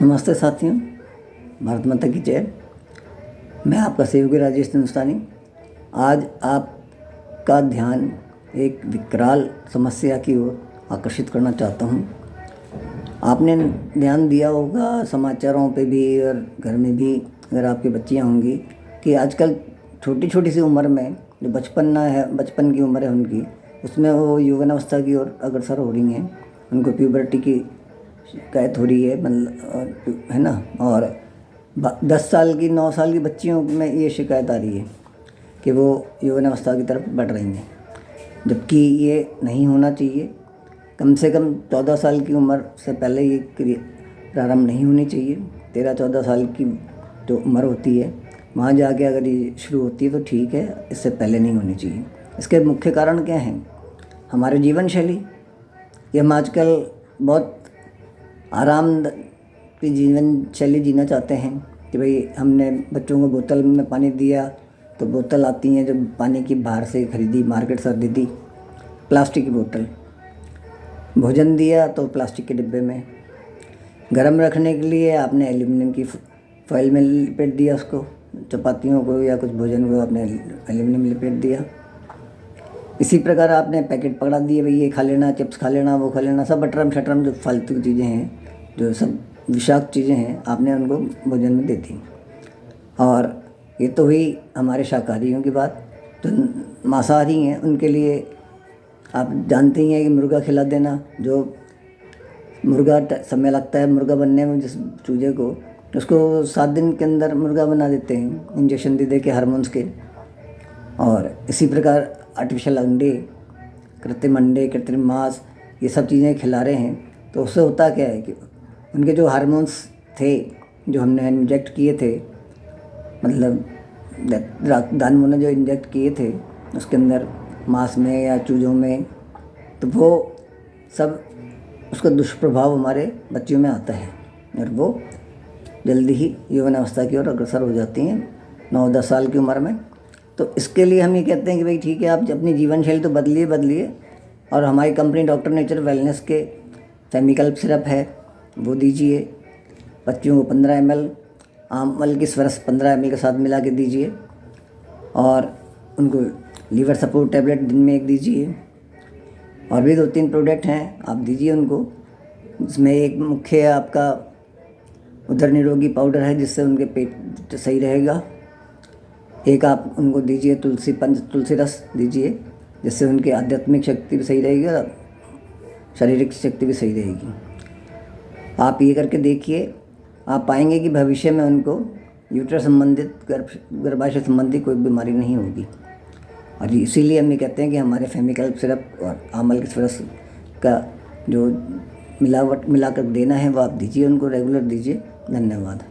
नमस्ते साथियों, भारत माता की जय। मैं आपका सहयोगी राजेश हिंदुस्तानी। आज आपका ध्यान एक विकराल समस्या की ओर आकर्षित करना चाहता हूँ। आपने ध्यान दिया होगा समाचारों पे भी और घर में भी, अगर आपकी बच्चियाँ होंगी, कि आजकल छोटी छोटी सी उम्र में जो बचपन की उम्र है उनकी, उसमें वो यौवनावस्था की ओर अग्रसर हो रही हैं। उनको प्यूबर्टी की शिकायत हो रही है, मतलब है ना। और 10 साल की 9 साल की बच्चियों में ये शिकायत आ रही है कि वो यौवनावस्था की तरफ बढ़ रही हैं, जबकि ये नहीं होना चाहिए। कम से कम 14 साल की उम्र से पहले ये प्रारंभ नहीं होनी चाहिए। 13-14 साल की जो उम्र होती है वहाँ जाके अगर ये शुरू होती है तो ठीक है, इससे पहले नहीं होनी चाहिए। इसके मुख्य कारण क्या हैं? हमारे जीवन शैली, ये हम आजकल बहुत आराम की जीवन शैली जीना चाहते हैं कि भाई हमने बच्चों को बोतल में पानी दिया तो बोतल आती हैं जो पानी की बाहर से खरीदी, मार्केट से खरीदी, प्लास्टिक की बोतल। भोजन दिया तो प्लास्टिक के डिब्बे में। गर्म रखने के लिए आपने एल्यूमिनियम की फॉइल में लपेट दिया उसको, चपातियों को या कुछ भोजन को आपने एल्यूमिनियम में लपेट दिया। इसी प्रकार आपने पैकेट पकड़ा दिए, भाई ये खा लेना, चिप्स खा लेना, वो खा लेना, सब अटरम शटरम जो फालतू की चीज़ें हैं, जो सब विषाक्त चीज़ें हैं, आपने उनको भोजन में दे दी। और ये तो हुई हमारे शाकाहारियों की बात। तो मांसाहारी हैं उनके लिए आप जानते ही हैं कि मुर्गा खिला देना। जो मुर्गा समय लगता है मुर्गा बनने में, जिस चूजे को, उसको 7 दिन के अंदर मुर्गा बना देते हैं इंजेक्शन दे के हार्मोन्स के। और इसी प्रकार आर्टिफिशियल अंडे, कृत्रिम मांस, ये सब चीज़ें खिला रहे हैं। तो उससे होता क्या है कि उनके जो हार्मोन्स थे जो हमने इंजेक्ट किए थे, मतलब दानवों ने जो इंजेक्ट किए थे उसके अंदर, मांस में या चूज़ों में, तो वो सब उसका दुष्प्रभाव हमारे बच्चियों में आता है और वो जल्दी ही यौवनावस्था की ओर अग्रसर हो जाती हैं 9-10 साल की उम्र में। तो इसके लिए हम ये कहते हैं कि भाई ठीक है, आप अपनी जीवन शैली तो बदलिए। और हमारी कंपनी डॉक्टर नेचर वेलनेस के फेमिकल्प सिरप है, वो दीजिए। बच्चियों को 15 ml आंवल की स्वरस 15 ml के साथ मिला के दीजिए। और उनको लीवर सपोर्ट टैबलेट दिन में 1 दीजिए। और भी 2-3 प्रोडक्ट हैं, आप दीजिए उनको। इसमें एक मुख्य आपका उदर निरोगी पाउडर है, जिससे उनके पेट सही रहेगा। एक आप उनको दीजिए तुलसी रस दीजिए, जिससे उनकी आध्यात्मिक शक्ति भी सही रहेगी और शारीरिक शक्ति भी सही रहेगी। आप ये करके देखिए, आप पाएंगे कि भविष्य में उनको यूट्रस संबंधित, गर्भाशय संबंधी कोई बीमारी नहीं होगी। और इसीलिए हम ये कहते हैं कि हमारे फेमिकल्प सिरप और आंवल के रस का जो मिलाकर देना है वो आप दीजिए, उनको रेगुलर दीजिए। धन्यवाद।